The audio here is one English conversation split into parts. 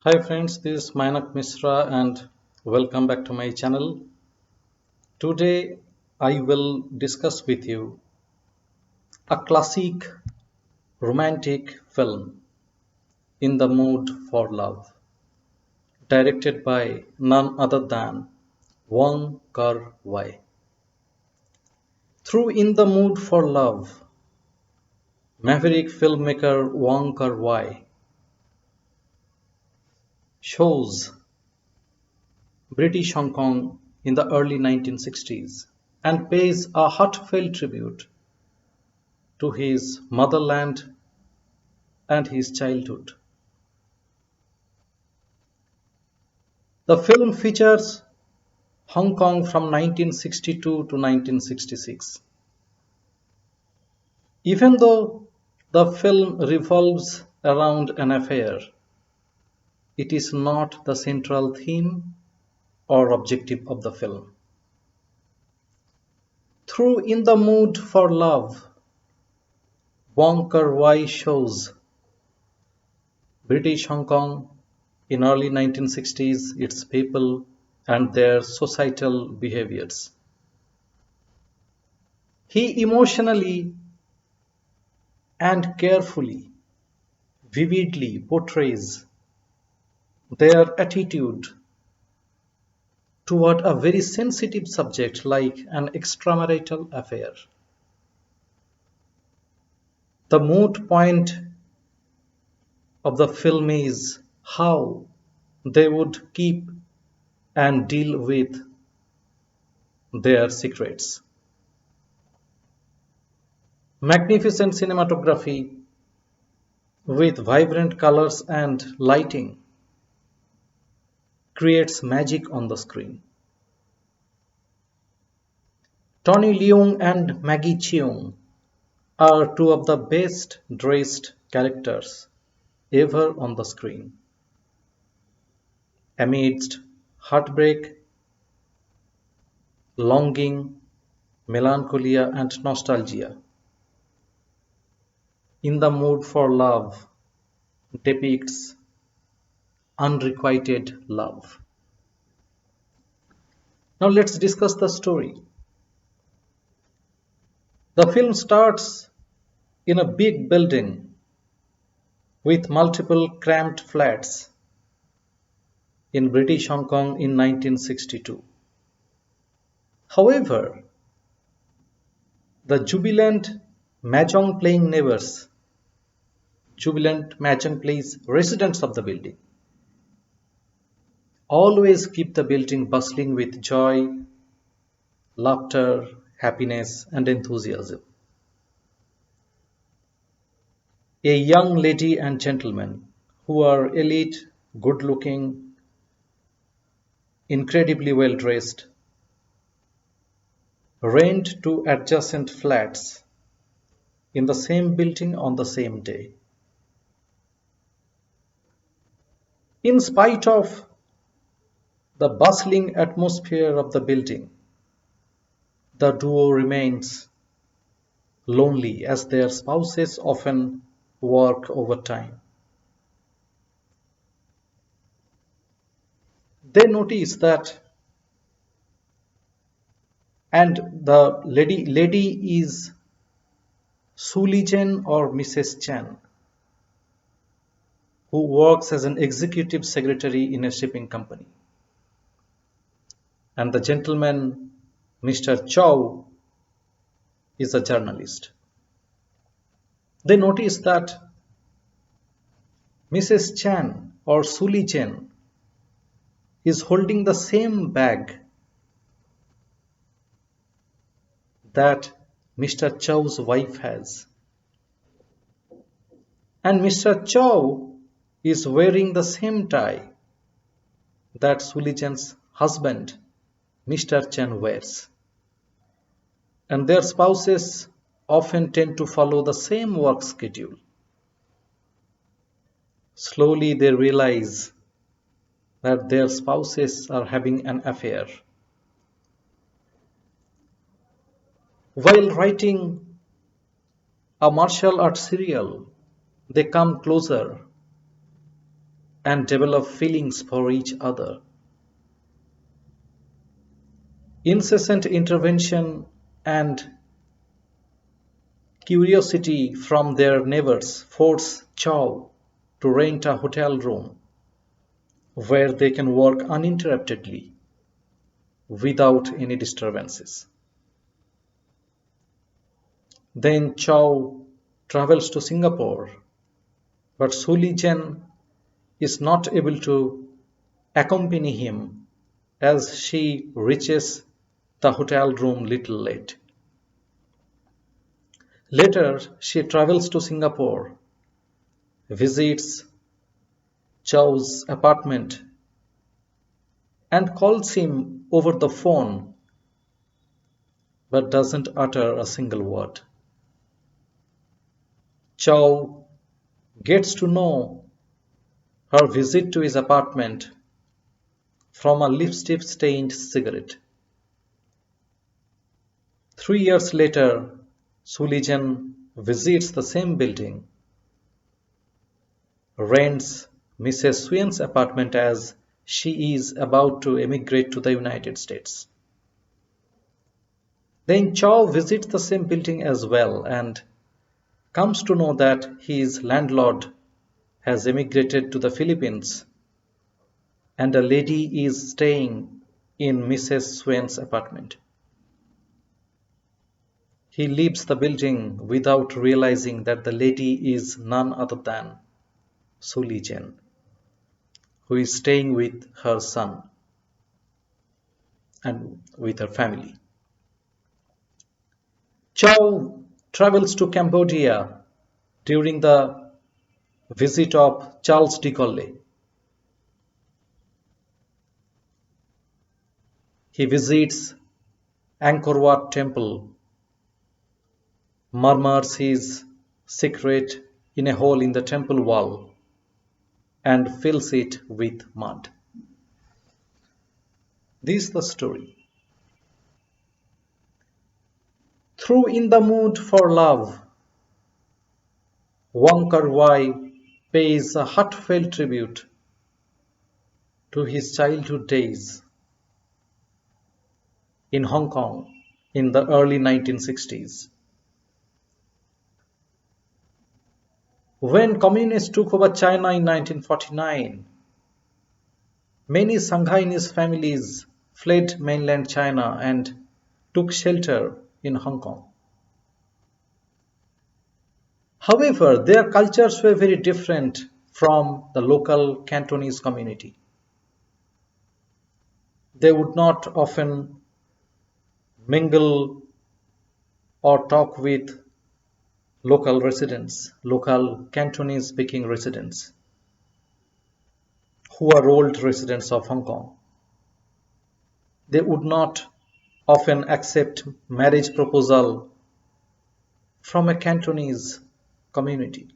Hi friends, this is Mainak Misra and welcome back to my channel. Today I will discuss with you a classic romantic film, In the Mood for Love, directed by none other than Wong Kar-wai. Through In the Mood for Love, maverick filmmaker Wong Kar-wai shows British Hong Kong in the early 1960s and pays a heartfelt tribute to his motherland and his childhood. The film features Hong Kong from 1962 to 1966. Even though the film revolves around an affair, it is not the central theme or objective of the film. Through In the Mood for Love, Wong Kar-wai shows British Hong Kong in early 1960s, its people and their societal behaviors. He emotionally and carefully, vividly portrays their attitude toward a very sensitive subject like an extramarital affair. The moot point of the film is how they would keep and deal with their secrets. Magnificent cinematography with vibrant colors and lighting creates magic on the screen. Tony Leung and Maggie Cheung are two of the best dressed characters ever on the screen. Amidst heartbreak, longing, melancholia, and nostalgia, In the Mood for Love depicts unrequited love. Now let's discuss the story. The film starts in a big building with multiple cramped flats in British Hong Kong in 1962. However, the jubilant mahjong playing residents of the building always keep the building bustling with joy, laughter, happiness, and enthusiasm. A young lady and gentleman who are elite, good looking, incredibly well dressed, rent to adjacent flats in the same building on the same day. In spite of the bustling atmosphere of the building, the duo remains lonely as their spouses often work overtime. They notice that, and the lady is Sulijen or Mrs. Chen, who works as an executive secretary in a shipping company. And the gentleman, Mr. Chow, is a journalist. They notice that Mrs. Chan or Suli Chen is holding the same bag that Mr. Chow's wife has. And Mr. Chow is wearing the same tie that Suli Chen's husband, Mr. Chen, wears. And their spouses often tend to follow the same work schedule. Slowly they realize that their spouses are having an affair. While writing a martial arts serial, they come closer and develop feelings for each other. Incessant intervention and curiosity from their neighbors force Chow to rent a hotel room where they can work uninterruptedly without any disturbances. Then Chow travels to Singapore, but Su Li-jen is not able to accompany him as she reaches the hotel room little late. Later, she travels to Singapore, visits Chow's apartment, and calls him over the phone but doesn't utter a single word. Chow gets to know her visit to his apartment from a lipstick-stained cigarette. 3 years later, Su Li-jen visits the same building, rents Mrs. Swain's apartment as she is about to emigrate to the United States. Then Chow visits the same building as well and comes to know that his landlord has emigrated to the Philippines and a lady is staying in Mrs. Swain's apartment. He leaves the building without realizing that the lady is none other than Su Li-jen, who is staying with her son and with her family. Chow travels to Cambodia during the visit of Charles de Gaulle. He visits Angkor Wat temple, murmurs his secret in a hole in the temple wall, and fills it with mud. This is the story. Through In the Mood for Love, Wong Kar-wai pays a heartfelt tribute to his childhood days in Hong Kong in the early 1960s. When communists took over China in 1949, many Shanghainese families fled mainland China and took shelter in Hong Kong. However, their cultures were very different from the local Cantonese community. They would not often mingle or talk with local residents, local Cantonese speaking residents who are old residents of Hong Kong. They would not often accept marriage proposal from a Cantonese community.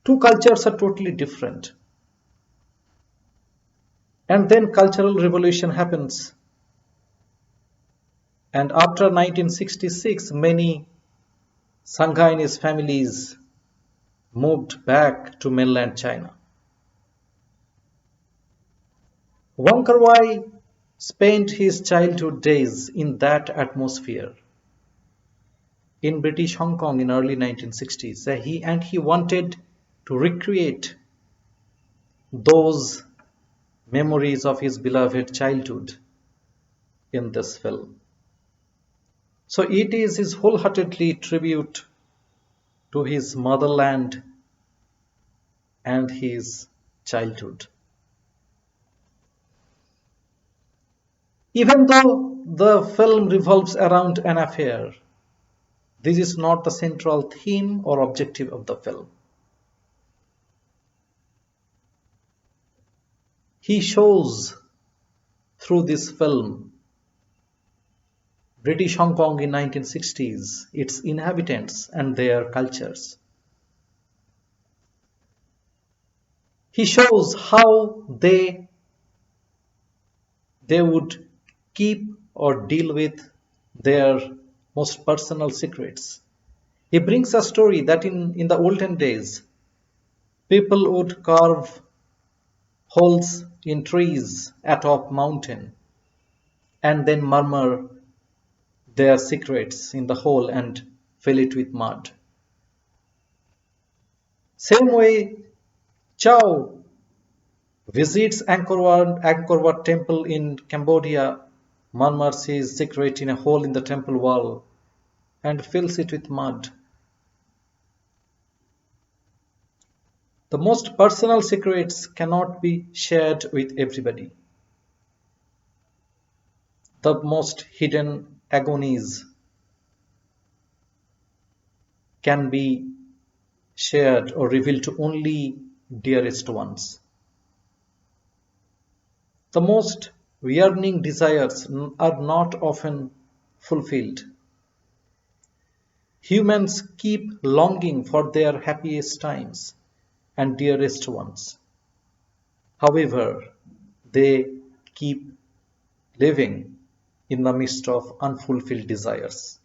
Two cultures are totally different. And then cultural revolution happens. And after 1966, many Shanghainese families moved back to mainland China. Wong Kar-wai spent his childhood days in that atmosphere in British Hong Kong in early 1960s. He wanted to recreate those memories of his beloved childhood in this film. So it is his wholeheartedly tribute to his motherland and his childhood. Even though the film revolves around an affair, this is not the central theme or objective of the film. He shows through this film British Hong Kong in 1960s, its inhabitants and their cultures. He shows how they would keep or deal with their most personal secrets. He brings a story that in the olden days, People would carve holes in trees atop mountain and then murmur their secrets in the hole and fill it with mud. Same way, Chow visits Angkor Wat temple in Cambodia, murmurs his secret in a hole in the temple wall and fills it with mud. The most personal secrets cannot be shared with everybody. The most hidden agonies can be shared or revealed to only dearest ones. The most yearning desires are not often fulfilled. Humans keep longing for their happiest times and dearest ones. However, they keep living in the midst of unfulfilled desires.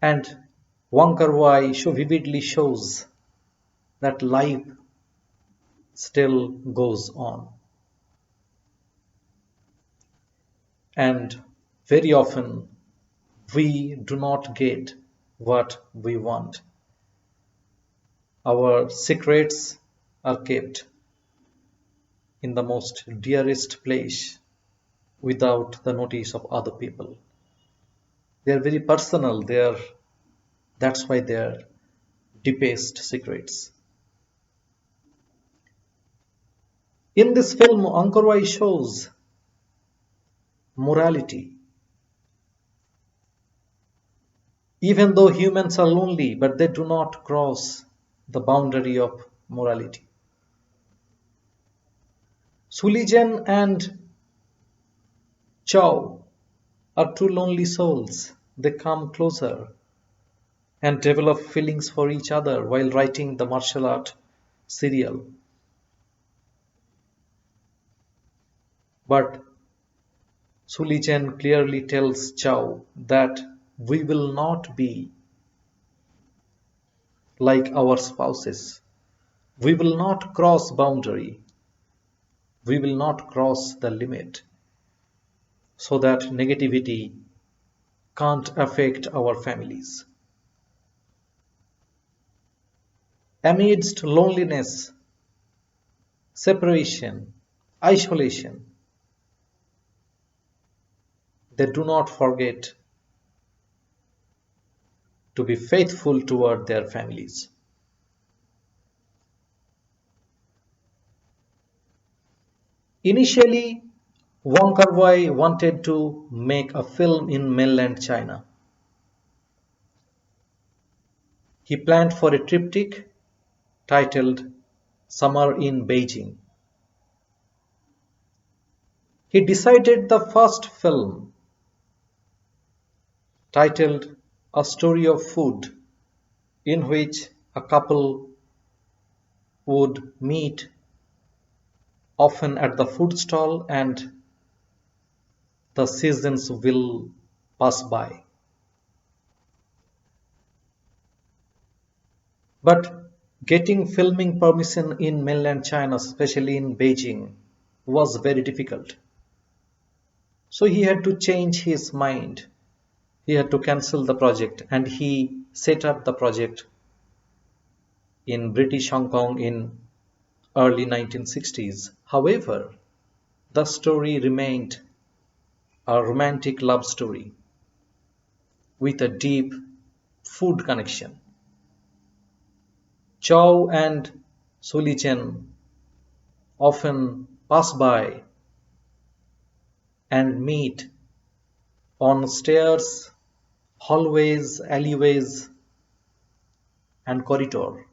And Wong Kar-wai so vividly shows that life still goes on. And very often we do not get what we want. Our secrets are kept in the most dearest place without the notice of other people. They are very personal. That's why they are deepest secrets. In this film, Angkor Wat shows morality. Even though humans are lonely, but they do not cross the boundary of morality. Sulijan and Chow are two lonely souls. They come closer and develop feelings for each other while writing the martial art serial. But Sulijan clearly tells Chow that we will not be like our spouses. We will not cross boundary. We will not cross the limit so that negativity can't affect our families. Amidst loneliness, separation, isolation, they do not forget to be faithful toward their families. Initially, Wong Kar-wai wanted to make a film in mainland China. He planned for a triptych titled Summer in Beijing. He decided the first film, titled A Story of Food, in which a couple would meet often at the food stall and the seasons will pass by. But getting filming permission in mainland China, especially in Beijing, was very difficult. So he had to change his mind. He had to cancel the project and he set up the project in British Hong Kong in early 1960s. However, the story remained a romantic love story with a deep food connection. Chow and Sulichen often pass by and meet on stairs, hallways, alleyways, and corridor.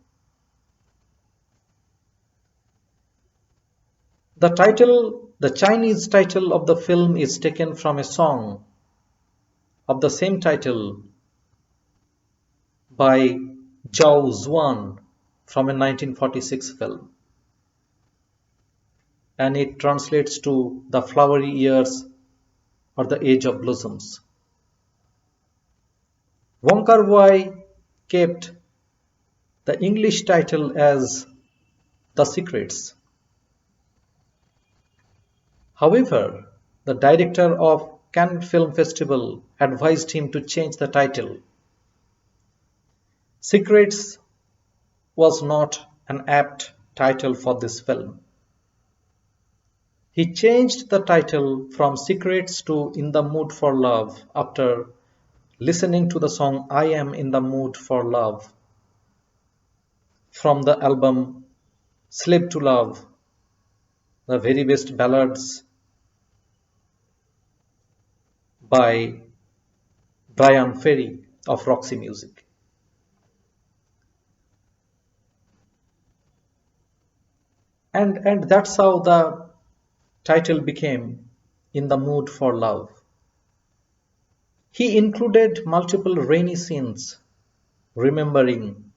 The Chinese title of the film is taken from a song of the same title by Zhao Zuan from a 1946 film. And it translates to the flowery years or the age of blossoms. Wong Kar-wai kept the English title as The Secrets. However, the director of Cannes Film Festival advised him to change the title. Secrets was not an apt title for this film. He changed the title from Secrets to In the Mood for Love after listening to the song I Am in the Mood for Love from the album Slave to Love, the very best ballads by Brian Ferry of Roxy Music. And that's how the title became In the Mood for Love. He included multiple rainy scenes, remembering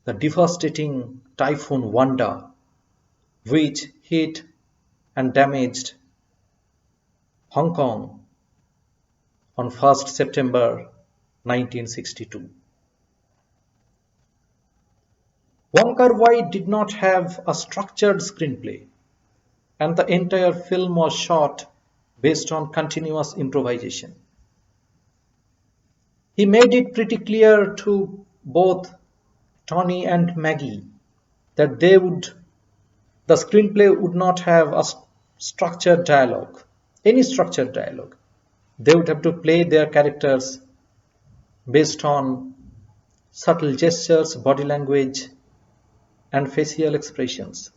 the devastating Typhoon Wanda, which hit and damaged Hong Kong on 1st September 1962. Wong Kar-wai did not have a structured screenplay, and the entire film was shot based on continuous improvisation. He made it pretty clear to both Tony and Maggie that the screenplay would not have a structured dialogue, any structured dialogue. They would have to play their characters based on subtle gestures, body language, and facial expressions.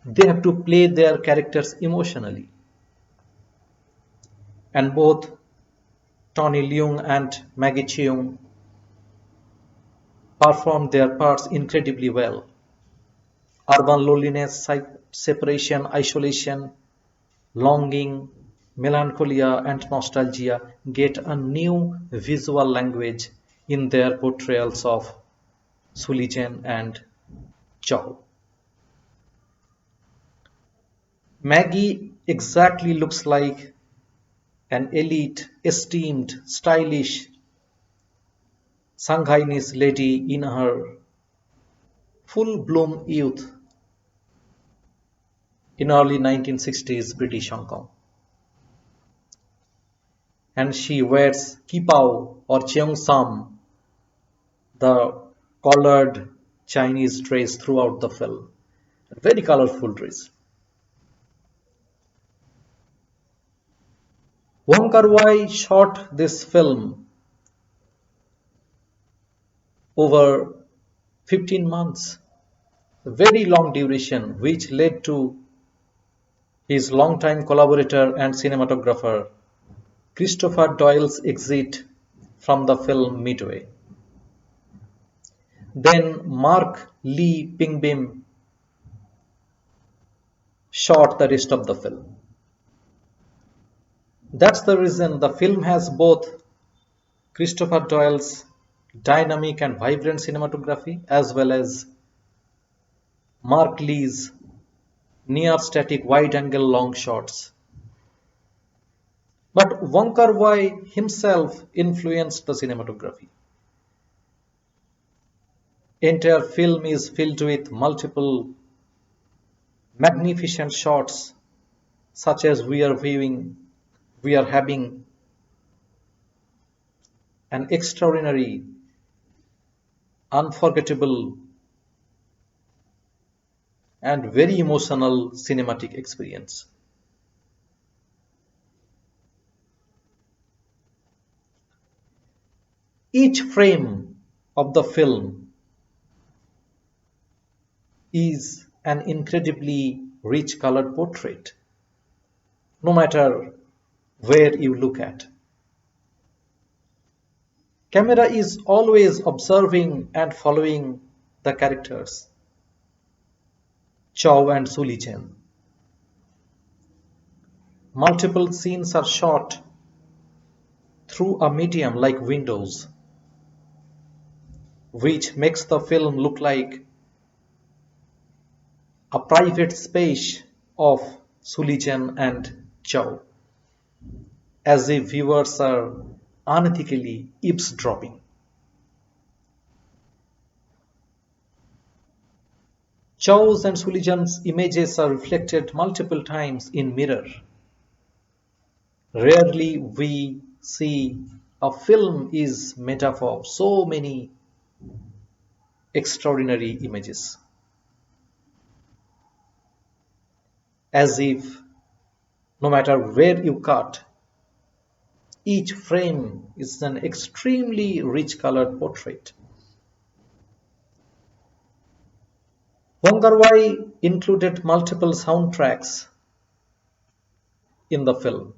They have to play their characters emotionally. And both Tony Leung and Maggie Cheung performed their parts incredibly well. Urban loneliness, separation, isolation, longing, melancholia, and nostalgia get a new visual language in their portrayals of Sulichen and Chow. Maggie exactly looks like an elite, esteemed, stylish Shanghainese lady in her full bloom youth in early 1960s British Hong Kong. And she wears kipao or cheongsam, the collared Chinese dress throughout the film. A very colorful dress. Wong Kar-wai shot this film over 15 months, a very long duration, which led to his longtime collaborator and cinematographer Christopher Doyle's exit from the film midway. Then Mark Lee Pingbim shot the rest of the film. That's the reason the film has both Christopher Doyle's dynamic and vibrant cinematography as well as Mark Lee's near static wide angle long shots. But Wong Kar-wai himself influenced the cinematography. Entire film is filled with multiple magnificent shots such as we are having an extraordinary, unforgettable and very emotional cinematic experience. Each frame of the film is an incredibly rich colored portrait, no matter where you look at. Camera is always observing and following the characters, Chow and Suli Chen. Multiple scenes are shot through a medium like windows, which makes the film look like a private space of Sulichen and Chow, as if viewers are unethically eavesdropping. Chow's and Sulijan's images are reflected multiple times in mirror. Rarely we see a film is made up of so many extraordinary images, as if no matter where you cut, each frame is an extremely rich colored portrait. Wong Kar-wai included multiple soundtracks in the film,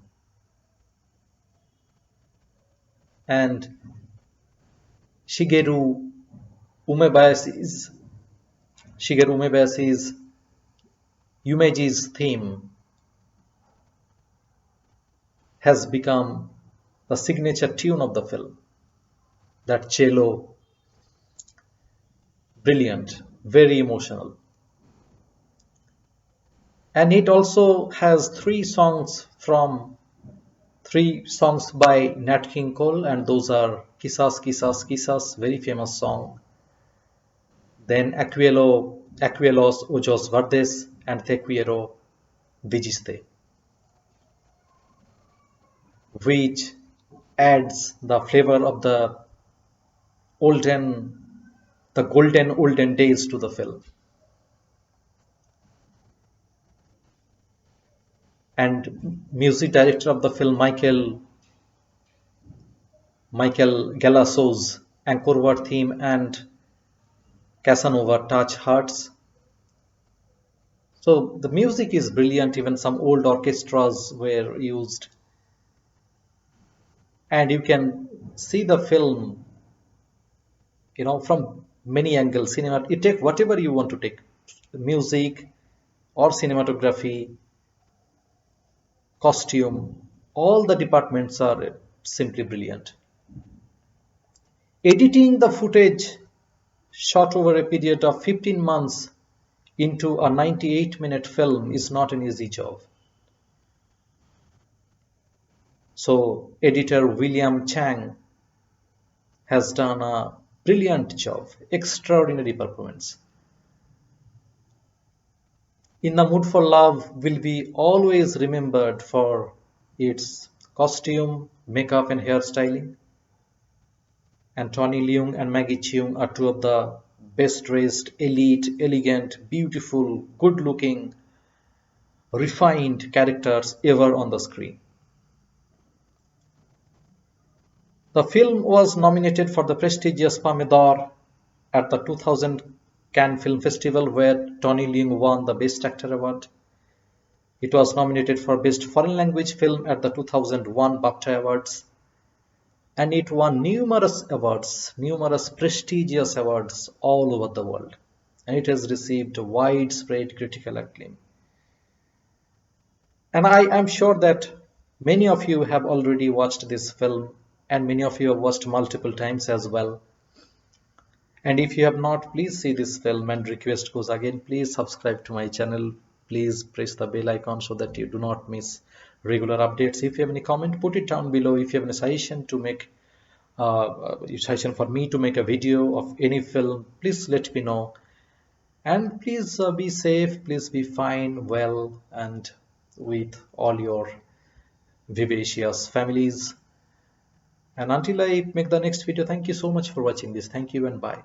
and Shigeru Umebayashi's Shigeru Umebayashi's Yumeji's theme has become the signature tune of the film. That cello, brilliant, very emotional. And it also has three songs by Nat King Cole, and those are Quizás, Quizás, Quizás, very famous song. Then Aquelos Ojos Verdes and Te Quiero Vigiste, which adds the flavor of olden, the golden days to the film. And music director of the film, Michael Galasso's Angkor theme and Casanova touch hearts. So the music is brilliant, even some old orchestras were used. And you can see the film, from many angles. Cinema, you take whatever you want to take, music or cinematography, costume, all the departments are simply brilliant. Editing the footage shot over a period of 15 months into a 98-minute film is not an easy job. So editor William Chang has done a brilliant job, extraordinary performance. In the Mood for Love will be always remembered for its costume, makeup and hairstyling. And Tony Leung and Maggie Cheung are two of the best dressed, elite, elegant, beautiful, good looking, refined characters ever on the screen. The film was nominated for the prestigious Palme d'Or at the 2000 Cannes Film Festival, where Tony Leung won the Best Actor award. It was nominated for Best Foreign Language Film at the 2001 BAFTA Awards. And it won numerous awards, numerous prestigious awards all over the world. And it has received widespread critical acclaim. And I am sure that many of you have already watched this film, and many of you have watched multiple times as well. And if you have not, please see this film, and request goes again, please subscribe to my channel. Please press the bell icon so that you do not miss regular updates. If you have any comment, put it down below. If you have any suggestion to make suggestion for me to make a video of any film, please let me know. And please be safe, please be fine, well, and with all your vivacious families. And until I make the next video, thank you so much for watching this. Thank you and bye.